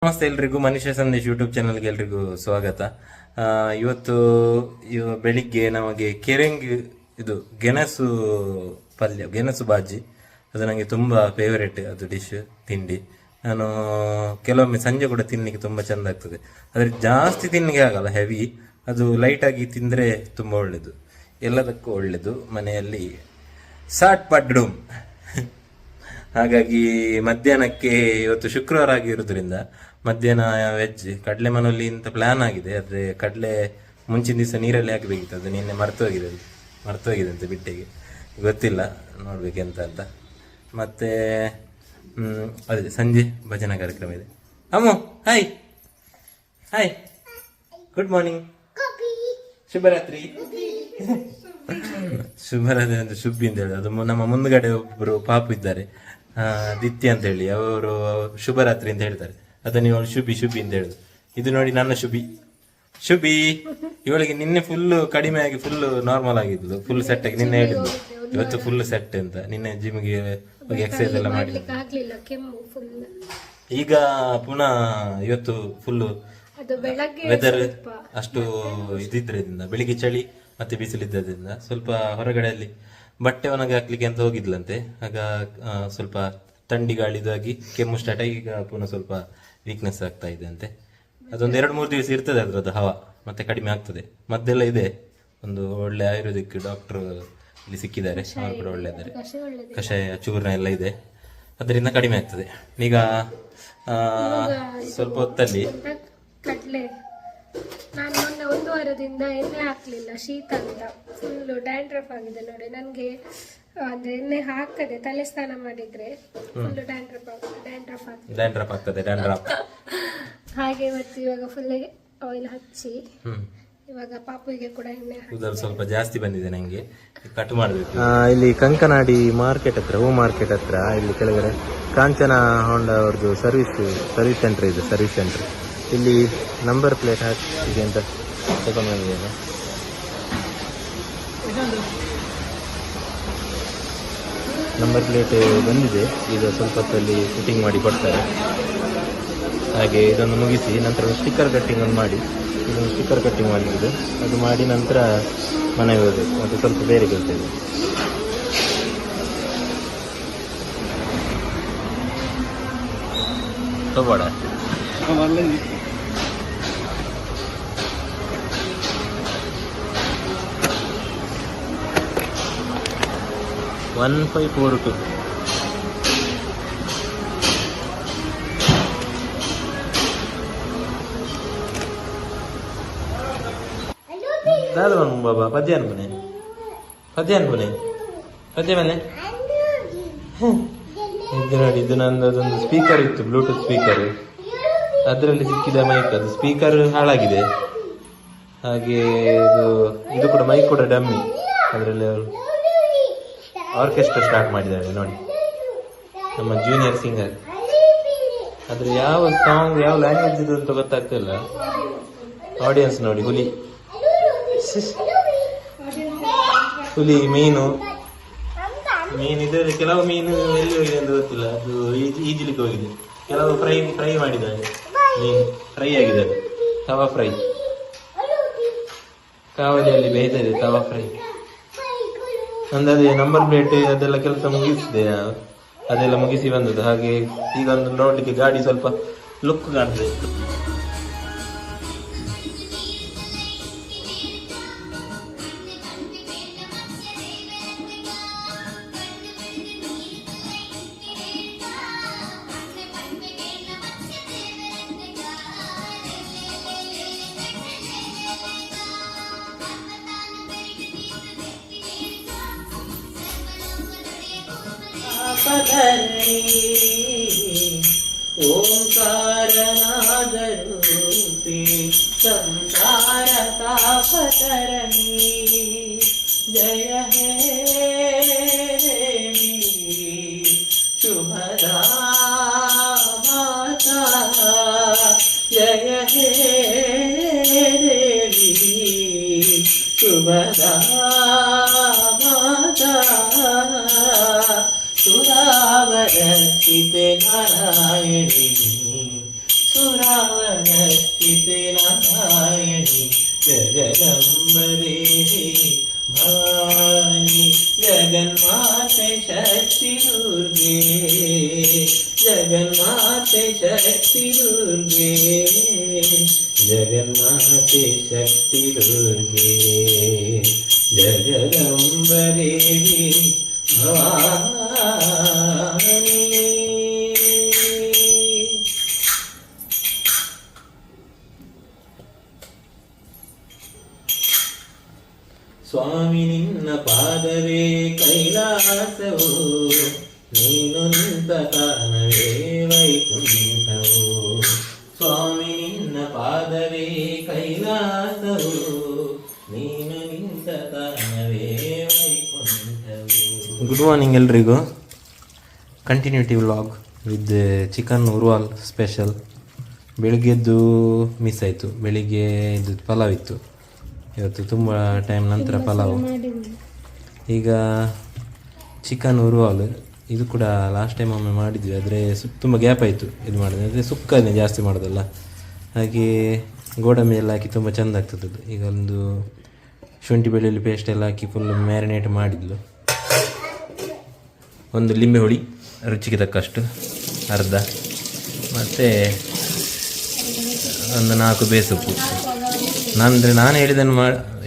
ನಮಸ್ತೆ ಎಲ್ರಿಗೂ ಮನುಷ್ಯ ಸಂದೇಶ್ ಯೂಟ್ಯೂಬ್ ಚಾನಲ್ಗೆ ಎಲ್ರಿಗೂ ಸ್ವಾಗತ. ಇವತ್ತು ಬೆಳಿಗ್ಗೆ ನಮಗೆ ಕೆರೆಂಗ್ ಇದು ಗೆಣಸು ಪಲ್ಯ, ಗೆಣಸು ಬಾಜಿ, ಅದು ನನಗೆ ತುಂಬ ಫೇವರೇಟ್. ಅದು ಡಿಶ್ ತಿಂಡಿ ನಾನು ಕೆಲವೊಮ್ಮೆ ಸಂಜೆ ಕೂಡ ತಿನ್ನಲಿಕ್ಕೆ ತುಂಬ ಚೆಂದ ಆಗ್ತದೆ. ಆದರೆ ಜಾಸ್ತಿ ತಿನ್ನಲಿಕ್ಕೆ ಆಗಲ್ಲ, ಹೆವಿ. ಅದು ಲೈಟಾಗಿ ತಿಂದರೆ ತುಂಬ ಒಳ್ಳೆಯದು, ಎಲ್ಲದಕ್ಕೂ ಒಳ್ಳೆಯದು. ಮನೆಯಲ್ಲಿ ಸಾಟ್ ಪಡ್ಡೂಮ್. ಹಾಗಾಗಿ ಮಧ್ಯಾಹ್ನಕ್ಕೆ ಇವತ್ತು ಶುಕ್ರವಾರ ಆಗಿರೋದ್ರಿಂದ ಮಧ್ಯಾಹ್ನ ವೆಜ್ ಕಡಲೆ ಮನೋಲಿ ಅಂತ ಪ್ಲಾನ್ ಆಗಿದೆ. ಆದರೆ ಕಡಲೆ ಮುಂಚಿನ ದಿವಸ ನೀರಲ್ಲಿ ಹಾಕಬೇಕಿತ್ತು, ಅದು ನಿನ್ನೆ ಮರ್ತೋಗಿದೆ ಅಂತ ಬಿಟ್ಟೆಗೆ, ಗೊತ್ತಿಲ್ಲ, ನೋಡ್ಬೇಕೆಂತ ಅಂತ. ಮತ್ತೆ ಅದೇ ಸಂಜೆ ಭಜನಾ ಕಾರ್ಯಕ್ರಮ ಇದೆ. ಅಮ್ಮು ಹಾಯ್ ಹಾಯ್, ಗುಡ್ ಮಾರ್ನಿಂಗ್, ಶುಭರಾತ್ರಿ. ಶುಭರಾತ್ರಿ ಅಂತ ಶುಭಿ ಅಂತ ಹೇಳಿ, ಅದು ನಮ್ಮ ಮುಂದ್ಗಡೆ ಒಬ್ಬರು ಪಾಪು ಇದ್ದಾರೆ, ದಿತ್ಯ ಅಂತ ಹೇಳಿ, ಅವರು ಶುಭರಾತ್ರಿ ಅಂತ ಹೇಳ್ತಾರೆ. ಅದನ್ನ ಇವಳು ಶುಭಿ ಅಂತ ಹೇಳುದು. ಇದು ನೋಡಿ ನನ್ನ ಶುಭಿ. ಇವಳಿಗೆ ನಿನ್ನೆ ಫುಲ್ ಕಡಿಮೆ ಆಗಿ ಫುಲ್ ನಾರ್ಮಲ್ ಆಗಿದ್ದು, ಫುಲ್ ಸೆಟ್ ಆಗಿ. ನಿನ್ನೆ ಹೇಳಿದ್ದು ಇವತ್ತು ಫುಲ್ ಸೆಟ್ ಅಂತ. ನಿನ್ನೆ ಜಿಮ್ಗೆ ಹೋಗಿ ಎಕ್ಸರ್ಸೈಸ್ ಎಲ್ಲ ಮಾಡಿ ಈಗ ಪುನಃ ಇವತ್ತು ಫುಲ್ ವೆದರ್ ಅಷ್ಟು ಇದ್ದಿದ್ರಿಂದ, ಬೆಳಿಗ್ಗೆ ಚಳಿ ಮತ್ತೆ ಬಿಸಿಲಿದ್ದರಿಂದ ಸ್ವಲ್ಪ ಹೊರಗಡೆಯಲ್ಲಿ ಬಟ್ಟೆ ಒಣಗಿ ಹಾಕ್ಲಿಕ್ಕೆ ಅಂತ ಹೋಗಿದ್ಲಂತೆ. ಆಗ ಸ್ವಲ್ಪ ಥಂಡಿ ಗಾಳಿದಾಗಿ ಕೆಮ್ಮು ಸ್ಟಾರ್ಟ್ ಆಗಿ ಈಗ ಪುನಃ ಸ್ವಲ್ಪ ವೀಕ್ನೆಸ್ ಆಗ್ತಾ ಇದೆ ಅಂತೆ. ಅದೊಂದು 2-3 ದಿವಸ ಇರ್ತದೆ ಅದ್ರದ್ದು ಹವಾ, ಮತ್ತೆ ಕಡಿಮೆ ಆಗ್ತದೆ. ಮದ್ದೆಲ್ಲ ಇದೆ, ಒಂದು ಒಳ್ಳೆ ಆಯುರ್ವೇದಿಕ್ ಡಾಕ್ಟರ್ ಇಲ್ಲಿ ಸಿಕ್ಕಿದ್ದಾರೆ, ಅವರು ಕೂಡ ಒಳ್ಳೆ ಇದ್ದಾರೆ. ಕಷಾಯ ಚೂರ್ಣ ಎಲ್ಲ ಇದೆ, ಅದರಿಂದ ಕಡಿಮೆ ಆಗ್ತದೆ. ಈಗ ಸ್ವಲ್ಪ ಹೊತ್ತಲ್ಲಿ ನಾನು ಮೊನ್ನೆ 1 ವಾರದಿಂದ ಎಣ್ಣೆ ಹಾಕ್ಲಿಲ್ಲ, ಶೀತ ಅಂತ ಫುಲ್ಲು ಡ್ಯಾಂಡ್ರಫ್ ಆಗಿದೆ ನೋಡಿ ನನಗೆ. ಅಂದ್ರೆ ಎಣ್ಣೆ ಹಾಕದೆ ತಲೆ ಸ್ನಾನ ಮಾಡಿದ್ರೆ ಫುಲ್ಲು ಡ್ಯಾಂಡ್ರಫ್ ಆಗ್ತದೆ. ಹಾಗೆ ಇವತ್ತು ಇವಾಗ ಫುಲ್ ಆಯಿಲ್ ಹಚ್ಚಿ ಇವಾಗ ಪಾಪುವಿಗೆ ಕೂಡ ಎಣ್ಣೆ ಕೂದಲು ಸ್ವಲ್ಪ ಜಾಸ್ತಿ ಬಂದಿದೆ, ನಂಗೆ ಕಟ್ ಮಾಡಬೇಕು. ಇಲ್ಲಿ ಕಂಕನಾಡಿ ಮಾರ್ಕೆಟ್ ಹತ್ರ, ಹೂ ಮಾರ್ಕೆಟ್ ಹತ್ರ, ಇಲ್ಲಿ ಕೆಳಗಡೆ ಕಾಂಚನ ಹೋಂಡಾ ಅವ್ರದ್ದು ಸರ್ವಿಸ್ ಸೆಂಟರ್ ಇದೆ. ಸರ್ವಿಸ್ ಸೆಂಟರ್ ಇಲ್ಲಿ ನಂಬರ್ ಪ್ಲೇಟ್ ಹಾಕಿ ಅಂತ ತಗೊಂಡು ಬಂದಿದ್ದೇನೆ. ನಂಬರ್ ಪ್ಲೇಟ್ ಬಂದಿದೆ, ಈಗ ಸ್ವಲ್ಪ ಹೊತ್ತಲ್ಲಿ ಫಿಟ್ಟಿಂಗ್ ಮಾಡಿ ಕೊಡ್ತಾರೆ. ಹಾಗೆ ಇದನ್ನು ಮುಗಿಸಿ ನಂತರ ಸ್ಟಿಕ್ಕರ್ ಕಟ್ಟಿಂಗ್ ಒಂದು ಮಾಡಿ, ಇದನ್ನು ಸ್ಟಿಕ್ಕರ್ ಕಟ್ಟಿಂಗ್ ಮಾಡಿದ್ದು, ಅದು ಮಾಡಿ ನಂತರ ಮನೆಗೆ ಹೋಗಬೇಕು. ಮತ್ತು ಸ್ವಲ್ಪ ಬೇರೆ ಕೆಲಸ ಇದೆ. ತಗೋಡ 1542. दादा बाबा पद्यान बने ಇದು ನೋಡಿ, ಇದು ನಂದೊಂದು ಸ್ಪೀಕರ್ ಇತ್ತು, ಬ್ಲೂಟೂತ್ ಸ್ಪೀಕರ್, ಅದರಲ್ಲಿ ಸಿಕ್ಕಿದ ಮೈಕ್. ಅದು ಸ್ಪೀಕರ್ ಹಾಳಾಗಿದೆ. ಹಾಗೆ ಇದು ಕೂಡ ಮೈಕ್ ಕೂಡ ಡಮ್ಮಿ. ಅದರಲ್ಲಿ ಅವರು ಆರ್ಕೆಸ್ಟ್ರಾ ಸ್ಟಾರ್ಟ್ ಮಾಡಿದ್ದಾರೆ ನೋಡಿ, ನಮ್ಮ ಜೂನಿಯರ್ ಸಿಂಗರ್. ಆದ್ರೆ ಯಾವ ಸಾಂಗ್ ಯಾವ ಲ್ಯಾಂಗ್ವೇಜ್ ಇದು ಅಂತ ಗೊತ್ತಾಗ್ತಿಲ್ಲ. ಆಡಿಯನ್ಸ್ ನೋಡಿ, ಹುಲಿ ಮೀನು ಇದೆ. ಕೆಲವು ಮೀನು ಎಲ್ಲಿ ಹೋಗಿದೆ ಅಂತ ಗೊತ್ತಿಲ್ಲ, ಅದು ಈಜಲಿಕ್ಕೆ ಹೋಗಿದೆ. ಕೆಲವು ಫ್ರೈ ಮಾಡಿದ್ದಾರೆ, ಮೀನು ಫ್ರೈ ಆಗಿದೆ, ತವಾ ಫ್ರೈ, ಕಾವಲಿಯಲ್ಲಿ ಬೇಯ್ತದೆ ತವಾ ಫ್ರೈ. ಅಂದಾಜೆ ನಂಬರ್ ಪ್ಲೇಟ್ ಅದೆಲ್ಲ ಕೆಲಸ ಮುಗಿಸಿದೆ, ಅದೆಲ್ಲ ಮುಗಿಸಿ ಬಂದದ್ದು. ಹಾಗೆ ಈಗ ಒಂದು ನೋಡ್ಲಿಕ್ಕೆ ಗಾಡಿ ಸ್ವಲ್ಪ ಲುಕ್ ಕಾಣ್ತದೆ. ओंकारनादरूपी संसार तापतरणी जय हे देवी शुभदा माता जय हे देवी शुभदा माता सुरावरचिते नारायणी रावणर्चिते नारायणी जगदम्बदेवी भवानी जगन्माते शक्ति दुर्गे जगन्माते शक्ति दुर्गे जगन्माते शक्ति दुर्गे जगदम्बदेवी भवानी ಸ್ವಾಮಿ ನಿನ್ನ ಪಾದವೇ ಕೈಲಾಸವು ನೀನು ನಿಂತ ತಾನವೇ ವೈಕುಂಠವು ಸ್ವಾಮಿ ನಿನ್ನ ಪಾದವೇ ಕೈಲಾಸವು ನೀನು ನಿಂತ ತಾನವೇ ವೈಕುಂಠವು. ಗುಡ್ ಮಾರ್ನಿಂಗ್ ಎಲ್ರಿಗೂ. ಕಂಟಿನ್ಯೂಟಿ ವ್ಲಾಗ್ ವಿತ್ ಚಿಕನ್ ಉರ್ವಾಲ್ ಸ್ಪೆಷಲ್. ಬೆಳಿಗ್ಗೆದ್ದು ಮಿಸ್ ಆಯಿತು. ಬೆಳಿಗ್ಗೆ ಇದು ಪಲಾವ್ ಇತ್ತು ಇವತ್ತು, ತುಂಬ ಟೈಮ್ ನಂತರ ಪಲಾವು. ಈಗ ಚಿಕನ್ ಉರ್ವಾಲ್ ಇದು ಕೂಡ ಲಾಸ್ಟ್ ಟೈಮ್ ಒಮ್ಮೆ ಮಾಡಿದ್ವಿ, ಆದರೆ ತುಂಬ ಗ್ಯಾಪ್ ಆಯಿತು ಇದು ಮಾಡಿದ್ವಿ. ಅಂದರೆ ಸುಕ್ಕನೇ ಜಾಸ್ತಿ ಮಾಡೋದಲ್ಲ, ಹಾಗೆ ಗೋಡಂಬಿ ಎಲ್ಲ ಹಾಕಿ ತುಂಬ ಚೆಂದ ಆಗ್ತದೆ ಅದು. ಈಗ ಒಂದು ಶುಂಠಿ ಬೆಳ್ಳುಳ್ಳಿ ಪೇಸ್ಟ್ ಎಲ್ಲ ಹಾಕಿ ಫುಲ್ ಮ್ಯಾರಿನೇಟ್ ಮಾಡಿದ್ಲು. ಒಂದು ಲಿಂಬೆ ಹುಳಿ ರುಚಿಗೆ ತಕ್ಕಷ್ಟು ಅರ್ಧ, ಮತ್ತು ಒಂದು 4 ಬೇಸೊಪ್ಪು. ನಾನು ಹೇಳಿದ್ದನ್ನು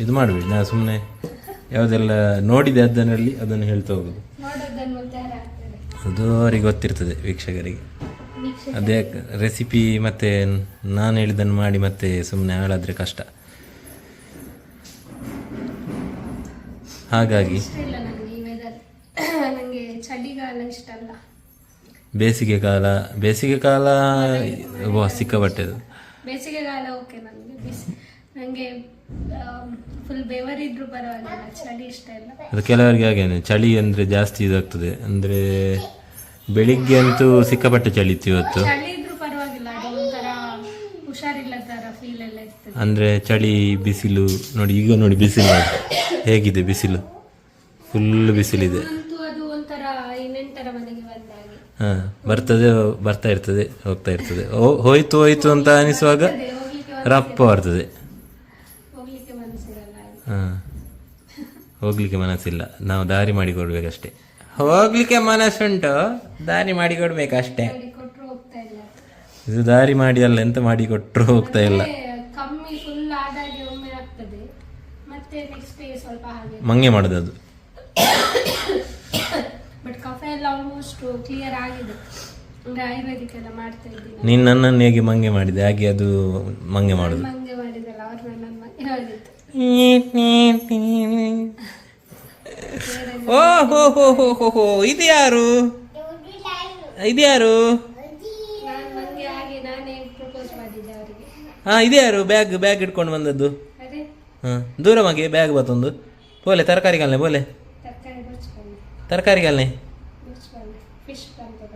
ಇದು ಮಾಡಬೇಡಿ, ನಾನು ಸುಮ್ಮನೆ ಯಾವುದೆಲ್ಲ ನೋಡಿದೆ ಅದನ್ನು ಹೇಳ್ತಾ ಹೋಗೋದು. ಅದು ಅವರಿಗೆ ಗೊತ್ತಿರ್ತದೆ, ವೀಕ್ಷಕರಿಗೆ. ಅದೇ ರೆಸಿಪಿ ಮತ್ತು ನಾನು ಹೇಳಿದ್ದನ್ನು ಮಾಡಿ ಮತ್ತೆ ಸುಮ್ಮನೆ ಹಾಳಾದರೆ ಕಷ್ಟ. ಹಾಗಾಗಿ ಬೇಸಿಗೆ ಕಾಲ ಸಿಕ್ಕಾಪಟ್ಟೆದು. ಬೇಸಿಗೆಗಾಲ ಓಕೆ ನನಗೆ ಫುಲ್ ಬೆವರಿದ್ರು ಪರವಾಗಿಲ್ಲ, ಚಳಿ ಇಷ್ಟ ಇಲ್ಲ. ಅದು ಕೆಲವರಿಗೆ ಹಾಗೇನೆ, ಚಳಿ ಅಂದರೆ ಜಾಸ್ತಿ ಇದಾಗ್ತದೆ. ಅಂದರೆ ಬೆಳಿಗ್ಗೆ ಅಂತೂ ಸಿಕ್ಕಾಪಟ್ಟೆ ಚಳಿ ಇತ್ತು ಇವತ್ತು. ಚಳಿ ಇದ್ರು ಪರವಾಗಿಲ್ಲ, ಅದು ಒಂಥರ ಹುಷಾರಿಲ್ಲ ಥರ ಫೀಲ್ ಎಲ್ಲ ಇರ್ತದೆ. ಅಂದರೆ ಚಳಿ ಬಿಸಿಲು ನೋಡಿ, ಈಗ ನೋಡಿ ಬಿಸಿಲು ಹೇಗಿದೆ, ಬಿಸಿಲು ಫುಲ್ ಬಿಸಿಲಿದೆ. ಅಂತೂ ಅದು ಒಂಥರ ಇನ್ನೆಂಟರ ಮನೆಗೆ ಬಂದಾಗೆ. ಹಾಂ, ಬರ್ತಾ ಇರ್ತದೆ ಹೋಗ್ತಾ ಇರ್ತದೆ. ಹೋಯ್ತು ಅಂತ ಅನಿಸುವಾಗ ರಪ್ಪ ಬರ್ತದೆ. ಹಾಂ, ಹೋಗ್ಲಿಕ್ಕೆ ಮನಸ್ಸಿಲ್ಲ, ನಾವು ದಾರಿ ಮಾಡಿಕೊಡ್ಬೇಕಷ್ಟೇ. ಹೋಗ್ಲಿಕ್ಕೆ ಮನಸ್ಸುಂಟು, ದಾರಿ ಮಾಡಿಕೊಡ್ಬೇಕಷ್ಟೇ. ಇದು ದಾರಿ ಮಾಡಿ ಅಲ್ಲ, ಎಂತ ಮಾಡಿ ಕೊಟ್ಟರು ಹೋಗ್ತಾ ಇಲ್ಲ. ಕಮ್ಮಿ ಫುಲ್ ಆದಾಗೆ ಒಮ್ಮೆ ಆಗ್ತದೆ, ಮತ್ತೆ ನೆಕ್ಸ್ಟ್ ಡೇ ಸ್ವಲ್ಪ ಹಾಗೆ ಮಂಗೆ ಮಾಡೋದು ಅದು. ಬಟ್ ಕಫೆ ಎಲ್ಲ ಆಲ್ಮೋಸ್ಟ್ ಕ್ಲಿಯರ್ ಆಗಿದೆ. ಅಂದ್ರೆ ಆಯುರ್ವೇದಿಕ್ ಎಲ್ಲ ಮಾಡ್ತಾ ಇದ್ದೀನಿ. ನೀನು ನನ್ನನ್ನು ಹೇಗೆ ಮಂಗೆ ಮಾಡಿದೆ ಹಾಗೆ ಅದು ಮಂಗೆ ಮಾಡೋದು. ಮಂಗೆ ಮಾಡಿದಲ್ಲ, ಅವ್ರು ನನ್ನ ಮಂಗೆ ಹೇಳಿತ್ತು. ಓ ಹೋ ಹೋ ಹೋ ಹೋ ಹೋ, ಇದು ಯಾರು? ನಾನು ಮಂಗೆ ಆಗಿ ನಾನೇ ಪ್ರಪೋಸ್ ಮಾಡಿದ್ದೆ ಅವರಿಗೆ. ಹಾಂ, ಇದು ಯಾರು? ಬ್ಯಾಗ್ ಇಟ್ಕೊಂಡು ಬಂದದ್ದು. ಅದೇ ಹಾಂ, ದೂರ ಮಗೆ ಬ್ಯಾಗ್ ಬತ್ತೊಂದು ಬೋಲೆ ತರಕಾರಿಗಳನ್ನೇ ಬೋಲೆ ತರಕಾರಿ ಬಚ್ಕೊಂಡು ತರಕಾರಿಗಳನ್ನೇ ಫಿಶ್ ಬಂತು.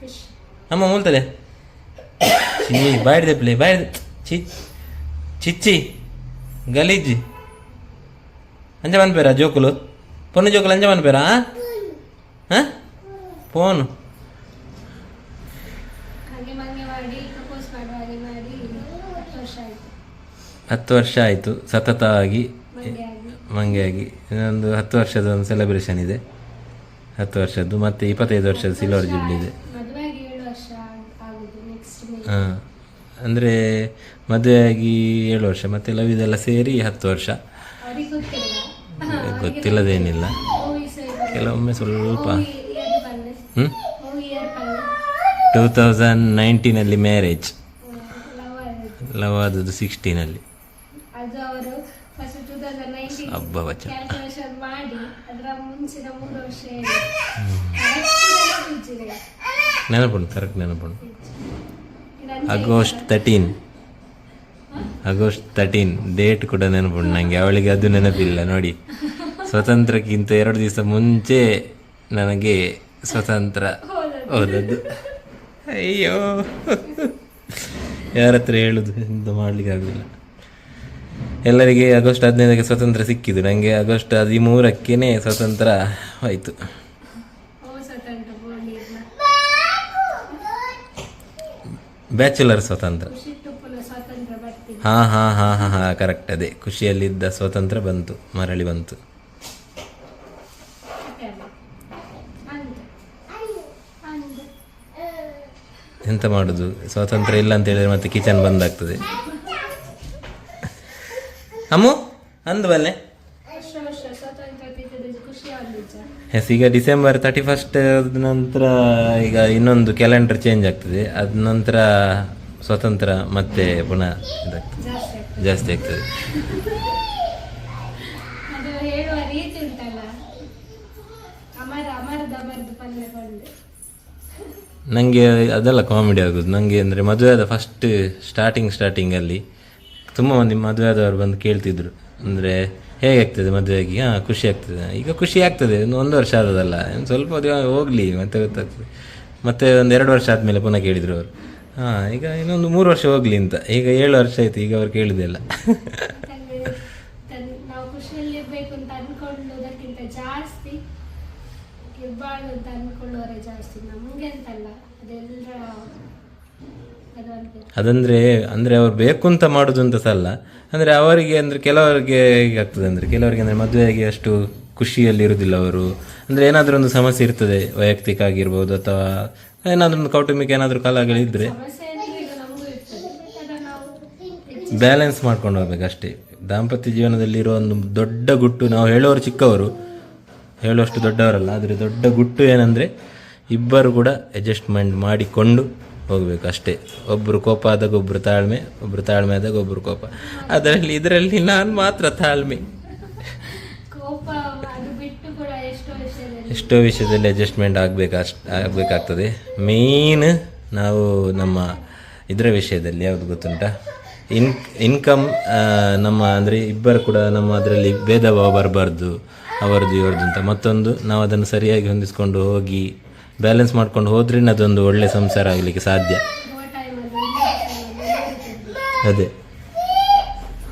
ಫಿಶ್ ಅಮ್ಮ ಮೂಲ್ತದೆ ಬಾಯ್ದೆ ಬಾಯ್ದು ಚಿಚ್ಚಿ ಗಲೀಜಿ ಅಂಜ ಬಂದ್ಬೇರ ಜೋಕುಲು ಪೊನ್ನು ಜೋಕುಲು ಅಂಜ ಬಂದ್ಬೇರ. ಹಾಂ, ಫೋನು ಹಾಗೆ ಮಂಗೆ ಮಾಡಿ ಪ್ರಪೋಸ್ ಮಾಡುವ ಹಾಗೆ ಮಾಡಿ 10 ವರ್ಷ ಆಯಿತು ಸತತವಾಗಿ ಮಂಗೆ ಆಗಿ. ಇನ್ನೊಂದು 10 ವರ್ಷದ ಒಂದು ಸೆಲೆಬ್ರೇಷನ್ ಇದೆ, 10 ವರ್ಷದ್ದು, ಮತ್ತು 25 ವರ್ಷದ ಸಿಲ್ವರ್ ಜುಬ್ಲಿ ಇದೆ. ಹಾಂ, ಅಂದರೆ ಮದುವೆಯಾಗಿ 7 ವರ್ಷ, ಮತ್ತು ಲವ್ ಇದೆಲ್ಲ ಸೇರಿ 10 ವರ್ಷ. ಗೊತ್ತಿಲ್ಲದೇನಿಲ್ಲ, ಕೆಲವೊಮ್ಮೆ ಸ್ವಲ್ಪ. 2019 ಮ್ಯಾರೇಜ್, ಲವ್ ಆದದ್ದು 16 ಹಬ್ಬ ಬಚ್ಚ. ನೆನಪುಂಟು, ಕರೆಕ್ಟ್ ನೆನಪುಂಟು. ಆಗಸ್ಟ್ 13 ಡೇಟ್ ಕೂಡ ನೆನಪುಂಟು ನನಗೆ. ಅವಳಿಗೆ ಅದು ನೆನಪಿಲ್ಲ ನೋಡಿ. ಸ್ವತಂತ್ರಕ್ಕಿಂತ 2 ದಿವಸ ಮುಂಚೆ ನನಗೆ ಸ್ವತಂತ್ರ ಹೋದದ್ದು. ಅಯ್ಯೋ, ಯಾರ ಹತ್ರ ಹೇಳುದು, ಎಂತ ಮಾಡ್ಲಿಕ್ಕೆ ಆಗುದಿಲ್ಲ. ಎಲ್ಲರಿಗೆ ಆಗಸ್ಟ್ 15ಕ್ಕೆ ಸ್ವತಂತ್ರ ಸಿಕ್ಕಿದ್ದು, ನನಗೆ ಆಗಸ್ಟ್ 13ಕ್ಕೇನೆ ಸ್ವತಂತ್ರ ಆಯಿತು. ಬ್ಯಾಚುಲರ್ ಸ್ವತಂತ್ರ. ಖುಷಿ ಪುನಃ ಸ್ವಾತಂತ್ರ್ಯ ಬರ್ತೀನಿ. ಹಾ ಕರೆಕ್ಟ್. ಅದೇ ಖುಷಿಯಲ್ಲಿದ್ದ ಸ್ವತಂತ್ರ ಬಂತು, ಮರಳಿ ಬಂತು. ಎಂತ ಮಾಡುದು, ಸ್ವಾತಂತ್ರ್ಯ ಇಲ್ಲ ಅಂತ ಹೇಳಿದ್ರೆ ಮತ್ತೆ ಕಿಚನ್ ಬಂದ್ ಆಗ್ತದೆ. ಅಮ್ಮು ಅಂದು ಬಲ್ಲೆ. ಎಸ್, ಈಗ ಡಿಸೆಂಬರ್ 31 ನಂತರ ಈಗ ಇನ್ನೊಂದು ಕ್ಯಾಲೆಂಡರ್ ಚೇಂಜ್ ಆಗ್ತದೆ. ಅದ ನಂತರ ಸ್ವಾತಂತ್ರ್ಯ ಮತ್ತೆ ಪುನಃ ಇದಾಗ್ತದೆ, ಜಾಸ್ತಿ ಆಗ್ತದೆ. ಅದು ಹೇಳುವ ರೀತಿ ಉಂಟಲ್ಲ, ಅಮರದ ಪಲ್ಯ ಬಂದು ನನಗೆ ಅದೆಲ್ಲ ಕಾಮಿಡಿ ಆಗೋದು. ನನಗೆ ಅಂದರೆ ಮದುವೆಯಾದ ಫಸ್ಟ್ ಸ್ಟಾರ್ಟಿಂಗಲ್ಲಿ ತುಂಬ ಮಂದಿ ಮದುವೆಯಾದವರು ಬಂದು ಕೇಳ್ತಿದ್ರು, ಅಂದರೆ ಹೇಗಾಗ್ತದೆ ಮದುವೆಯಾಗಿ. ಖುಷಿ ಆಗ್ತದೆ. ಈಗ ಖುಷಿ ಆಗ್ತದೆ, 1 ವರ್ಷ ಆದದಲ್ಲ, ಸ್ವಲ್ಪ ದಿನ ಹೋಗಲಿ ಮತ್ತೆ ಗೊತ್ತಾಗ್ತದೆ. ಮತ್ತೆ 1-2 ವರ್ಷ ಆದಮೇಲೆ ಪುನಃ ಕೇಳಿದರು ಅವರು, ಈಗ ಇನ್ನೊಂದು 3 ವರ್ಷ ಹೋಗಲಿ ಅಂತ. ಈಗ 7 ವರ್ಷ ಆಯಿತು, ಈಗ ಅವ್ರು ಕೇಳಿದೆಲ್ಲ. ನಾವು ಖುಷಿಯಲ್ಲಿ ಇರಬೇಕು ಅಂತ ಅನ್ಕೊಳ್ಳೋದಕ್ಕಿಂತ ಜಾಸ್ತಿ ಇರಬಾರ್ದು ಅಂತ ಅನ್ಕೊಳ್ಳೋರೆ ಜಾಸ್ತಿ. ನಮಗೆ ಅಂತಲ್ಲ, ಅದೆಲ್ಲರ ಅದಂದರೆ ಅವ್ರು ಬೇಕು ಅಂತ ಮಾಡೋದು ಅಂತ ಸಹ ಅಲ್ಲ. ಅಂದರೆ ಅವರಿಗೆ ಅಂದರೆ ಕೆಲವರಿಗೆ ಹೇಗಾಗ್ತದೆ ಅಂದರೆ ಕೆಲವರಿಗೆ ಅಂದರೆ ಮದುವೆಯಾಗಿ ಅಷ್ಟು ಖುಷಿಯಲ್ಲಿ ಇರೋದಿಲ್ಲ ಅವರು. ಅಂದರೆ ಏನಾದರೂ ಒಂದು ಸಮಸ್ಯೆ ಇರ್ತದೆ, ವೈಯಕ್ತಿಕ ಆಗಿರ್ಬೋದು ಅಥವಾ ಏನಾದರೂ ಒಂದು ಕೌಟುಂಬಿಕ ಏನಾದರೂ ಕಲಹಗಳಿದ್ದರೆ ಬ್ಯಾಲೆನ್ಸ್ ಮಾಡ್ಕೊಂಡು ಹೋಗ್ಬೇಕು ಅಷ್ಟೇ. ದಾಂಪತ್ಯ ಜೀವನದಲ್ಲಿರೋ ಒಂದು ದೊಡ್ಡ ಗುಟ್ಟು, ನಾವು ಹೇಳೋರು ಚಿಕ್ಕವರು, ಹೇಳುವಷ್ಟು ದೊಡ್ಡವರಲ್ಲ, ಆದರೆ ದೊಡ್ಡ ಗುಟ್ಟು ಏನಂದರೆ ಇಬ್ಬರು ಕೂಡ ಅಡ್ಜಸ್ಟ್ಮೆಂಟ್ ಮಾಡಿಕೊಂಡು ಹೋಗಬೇಕು ಅಷ್ಟೇ. ಒಬ್ಬರು ಕೋಪ ಆದಾಗ ಒಬ್ಬರು ತಾಳ್ಮೆ, ಒಬ್ಬರು ತಾಳ್ಮೆ ಆದಾಗ ಒಬ್ಬರು ಕೋಪ. ಇದರಲ್ಲಿ ನಾನು ಮಾತ್ರ ತಾಳ್ಮೆ. ಎಷ್ಟೋ ವಿಷಯದಲ್ಲಿ ಅಡ್ಜಸ್ಟ್ಮೆಂಟ್ ಆಗಬೇಕಾಗ್ತದೆ. ಮೇನ್ ನಾವು ನಮ್ಮ ಇದರ ವಿಷಯದಲ್ಲಿ ಯಾವುದು ಗೊತ್ತುಂಟ, ಇನ್ಕಮ್ ನಮ್ಮ ಅಂದರೆ ಇಬ್ಬರು ಕೂಡ ನಮ್ಮ ಅದರಲ್ಲಿ ಭೇದ ಭಾವ ಬರಬಾರ್ದು, ಅವರದ್ದು ಇವ್ರದ್ದು ಅಂತ. ಮತ್ತೊಂದು, ನಾವು ಅದನ್ನು ಸರಿಯಾಗಿ ಹೊಂದಿಸ್ಕೊಂಡು ಹೋಗಿ ಬ್ಯಾಲೆನ್ಸ್ ಮಾಡ್ಕೊಂಡು ಹೋದ್ರೆ ಅದೊಂದು ಒಳ್ಳೆ ಸಂಸಾರ ಆಗಲಿಕ್ಕೆ ಸಾಧ್ಯ. ಅದೇ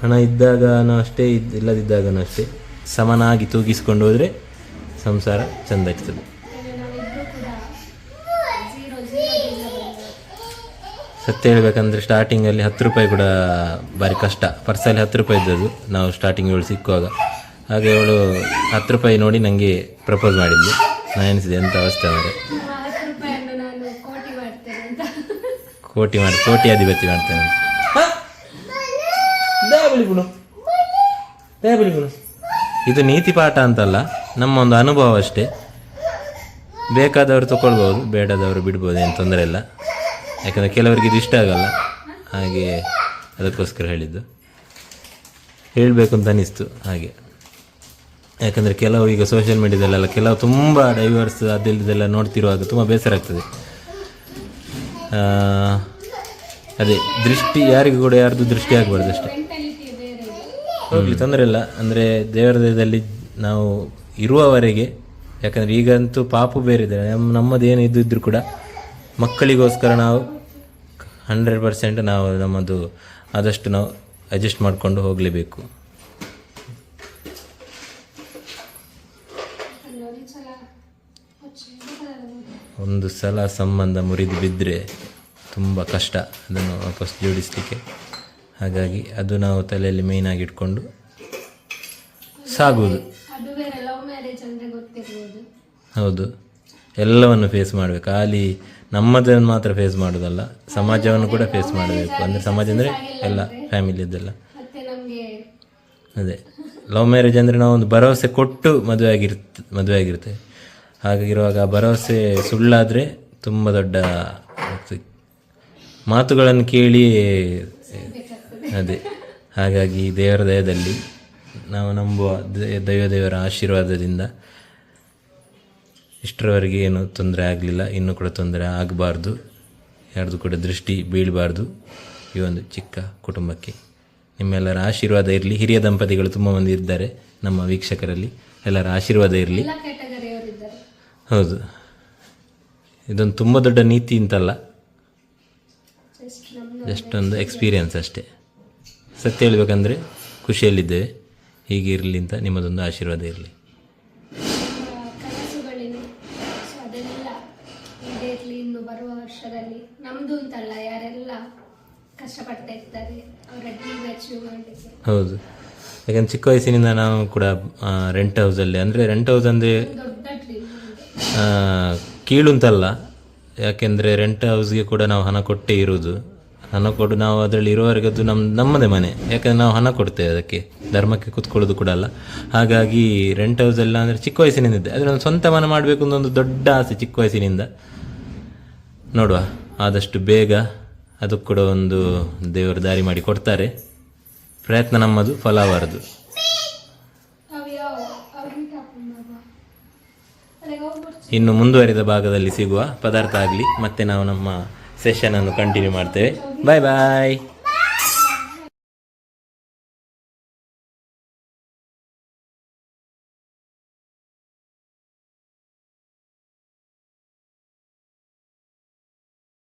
ಹಣ ಇದ್ದಾಗನೂ ಅಷ್ಟೇ, ಇಲ್ಲದಿದ್ದಾಗನೂ ಅಷ್ಟೇ, ಸಮನಾಗಿ ತೂಗಿಸ್ಕೊಂಡು ಹೋದರೆ ಸಂಸಾರ ಚೆಂದ ಆಗ್ತದೆ. ಸತ್ಯ ಹೇಳ್ಬೇಕಂದ್ರೆ ಸ್ಟಾರ್ಟಿಂಗಲ್ಲಿ 10 ರೂಪಾಯಿ ಕೂಡ ಭಾರಿ ಕಷ್ಟ. ಪರ್ಸಲ್ಲಿ 10 ರೂಪಾಯಿ ಇದ್ದದ್ದು ನಾವು ಸ್ಟಾರ್ಟಿಂಗ್ ಇವಳು ಸಿಕ್ಕುವಾಗ. ಹಾಗೆ ಅವಳು 10 ರೂಪಾಯಿ ನೋಡಿ ನನಗೆ ಪ್ರಪೋಸ್ ಮಾಡಿದ್ಲು. ನಾನು ಎನಿಸಿದೆ ಎಂಥ ಅವಸ್ಥೆ ಅಂದರೆ, ಕೋಟಿ ಅಧಿಪತಿ ಮಾಡ್ತೇನೆ. ಇದು ನೀತಿ ಪಾಠ ಅಂತಲ್ಲ, ನಮ್ಮ ಒಂದು ಅನುಭವ ಅಷ್ಟೇ. ಬೇಕಾದವರು ತಗೊಳ್ಬೋದು, ಬೇಡದವರು ಬಿಡ್ಬೋದು, ಏನು ತೊಂದರೆ ಇಲ್ಲ. ಯಾಕಂದರೆ ಕೆಲವರಿಗೆ ಇದು ಇಷ್ಟ ಆಗಲ್ಲ, ಹಾಗೆ ಅದಕ್ಕೋಸ್ಕರ ಹೇಳಿದ್ದು. ಹೇಳಬೇಕು ಅಂತ ಅನ್ನಿಸ್ತು ಹಾಗೆ. ಯಾಕಂದರೆ ಕೆಲವು ಈಗ ಸೋಷಿಯಲ್ ಮೀಡಿಯಾದಲ್ಲೆಲ್ಲ ಕೆಲವು ತುಂಬ ಡೈವರ್ಸ್ ಅದೆಲ್ಲ ನೋಡ್ತಿರುವಾಗ ತುಂಬ ಬೇಸರ ಆಗ್ತದೆ. ಅದೇ ದೃಷ್ಟಿ ಯಾರಿಗೂ ಕೂಡ ಯಾರ್ದು ದೃಷ್ಟಿ ಆಗಬಾರ್ದು ಅಷ್ಟೇ. ಹೋಗಲಿ, ತೊಂದರೆ ಇಲ್ಲ. ಅಂದರೆ ದೇವರ ದಯದಲ್ಲಿ ನಾವು ಇರುವವರೆಗೆ, ಯಾಕಂದರೆ ಈಗಂತೂ ಪಾಪು ಬೇರೆ ಇದೆ, ನಮ್ಮದೇನು ಇದ್ದಿದ್ರು ಕೂಡ ಮಕ್ಕಳಿಗೋಸ್ಕರ ನಾವು 100% ನಾವು ನಮ್ಮದು ಆದಷ್ಟು ನಾವು ಅಡ್ಜಸ್ಟ್ ಮಾಡಿಕೊಂಡು ಹೋಗಲೇಬೇಕು. ಒಂದು ಸಲ ಸಂಬಂಧ ಮುರಿದು ಬಿದ್ದರೆ ತುಂಬ ಕಷ್ಟ ಅದನ್ನು ವಾಪಸ್ ಜೋಡಿಸಲಿಕ್ಕೆ. ಹಾಗಾಗಿ ಅದು ನಾವು ತಲೆಯಲ್ಲಿ ಮೇಯ್ನಾಗಿ ಇಟ್ಕೊಂಡು ಸಾಗುವುದು. ಹೌದು, ಎಲ್ಲವನ್ನು ಫೇಸ್ ಮಾಡಬೇಕು. ಖಾಲಿ ನಮ್ಮದನ್ನು ಮಾತ್ರ ಫೇಸ್ ಮಾಡೋದಲ್ಲ, ಸಮಾಜವನ್ನು ಕೂಡ ಫೇಸ್ ಮಾಡಬೇಕು. ಅಂದರೆ ಸಮಾಜ ಅಂದರೆ ಎಲ್ಲ ಫ್ಯಾಮಿಲಿದ್ದೆಲ್ಲ. ಅದೇ ಲವ್ ಮ್ಯಾರೇಜ್ ಅಂದರೆ ನಾವು ಒಂದು ಭರವಸೆ ಕೊಟ್ಟು ಮದುವೆ ಆಗಿರ್ತೇವೆ. ಹಾಗಾಗಿರುವಾಗ ಆ ಭರವಸೆ ಸುಳ್ಳಾದರೆ ತುಂಬ ದೊಡ್ಡ ಮಾತುಗಳನ್ನು ಕೇಳಿ ಅದೇ. ಹಾಗಾಗಿ ದೇವರ ದಯದಲ್ಲಿ ನಾವು ನಂಬುವ ದೇವರ ಆಶೀರ್ವಾದದಿಂದ ಇಷ್ಟರವರೆಗೆ ಏನು ತೊಂದರೆ ಆಗಲಿಲ್ಲ, ಇನ್ನೂ ಕೂಡ ತೊಂದರೆ ಆಗಬಾರ್ದು, ಯಾರ್ದು ಕೂಡ ದೃಷ್ಟಿ ಬೀಳಬಾರ್ದು ಈ ಒಂದು ಚಿಕ್ಕ ಕುಟುಂಬಕ್ಕೆ. ನಿಮ್ಮೆಲ್ಲರ ಆಶೀರ್ವಾದ ಇರಲಿ. ಹಿರಿಯ ದಂಪತಿಗಳು ತುಂಬ ಮಂದಿ ಇದ್ದಾರೆ ನಮ್ಮ ವೀಕ್ಷಕರಲ್ಲಿ, ಎಲ್ಲರ ಆಶೀರ್ವಾದ ಇರಲಿ. ಹೌದು, ಇದೊಂದು ತುಂಬ ದೊಡ್ಡ ನೀತಿ ಅಂತಲ್ಲ, ಜಸ್ಟ್ ಒಂದು ಎಕ್ಸ್ಪೀರಿಯನ್ಸ್ ಅಷ್ಟೇ. ಸತ್ಯ ಹೇಳಬೇಕಂದ್ರೆ ಖುಷಿಯಲ್ಲಿದ್ದೇವೆ, ಹೀಗೆ ಇರಲಿ ಅಂತ ನಿಮ್ಮದೊಂದು ಆಶೀರ್ವಾದ ಇರಲಿ. ಇನ್ನು ಬರುವ ವರ್ಷದಲ್ಲಿ ನಮ್ದು ಅಂತಲ್ಲ, ಯಾರೆಲ್ಲ ಕಷ್ಟಪಡ್ತಾ ಇರ್ತಾರೆ ಅವರ ಡ್ರೀಮ್ ಅಚೀವ್ ಮಾಡಲಿಕ್ಕೆ. ಹೌದು, ಯಾಕಂದ್ರೆ ಚಿಕ್ಕ ವಯಸ್ಸಿನಿಂದ ನಾವು ಕೂಡ ರೆಂಟ್ ಹೌಸಲ್ಲಿ, ಅಂದರೆ ರೆಂಟ್ ಹೌಸ್ ಅಂದರೆ ದೊಡ್ಡ ಡ್ರೀಮ್. ಕೀಳುಂತಲ್ಲ, ಯಾಕೆಂದರೆ ರೆಂಟ್ ಹೌಸ್ಗೆ ಕೂಡ ನಾವು ಹಣ ಕೊಟ್ಟೇ ಇರೋದು. ಹಣ ಕೊಡು, ನಾವು ಅದರಲ್ಲಿ ಇರುವವರೆಗೆ ಅದು ನಮ್ಮದೇ ಮನೆ, ಯಾಕಂದರೆ ನಾವು ಹಣ ಕೊಡ್ತೇವೆ ಅದಕ್ಕೆ, ಧರ್ಮಕ್ಕೆ ಕೂತ್ಕೊಳ್ಳೋದು ಕೂಡ ಅಲ್ಲ. ಹಾಗಾಗಿ ರೆಂಟ್ ಹೌಸ್ ಎಲ್ಲ ಅಂದರೆ ಚಿಕ್ಕ ವಯಸ್ಸಿನಿಂದ ಇದೆ, ಆದರೆ ಒಂದು ಸ್ವಂತ ಮನೆ ಮಾಡಬೇಕು ಅನ್ನೋ ಒಂದು ದೊಡ್ಡ ಆಸೆ ಚಿಕ್ಕ ವಯಸ್ಸಿನಿಂದ. ನೋಡುವ, ಆದಷ್ಟು ಬೇಗ ಅದಕ್ಕೆ ಕೂಡ ಒಂದು ದೇವರು ದಾರಿ ಮಾಡಿ ಕೊಡ್ತಾರೆ. ಪ್ರಯತ್ನ ನಮ್ಮದು, ಫಲ ಅವರದು. ಇನ್ನು ಮುಂದುವರಿದ ಭಾಗದಲ್ಲಿ ಸಿಗುವ ಪದಾರ್ಥ ಆಗಲಿ ಮತ್ತೆ ನಾವು ನಮ್ಮ ಸೆಷನನ್ನು ಕಂಟಿನ್ಯೂ ಮಾಡ್ತೇವೆ. ಬಾಯ್ ಬಾಯ್.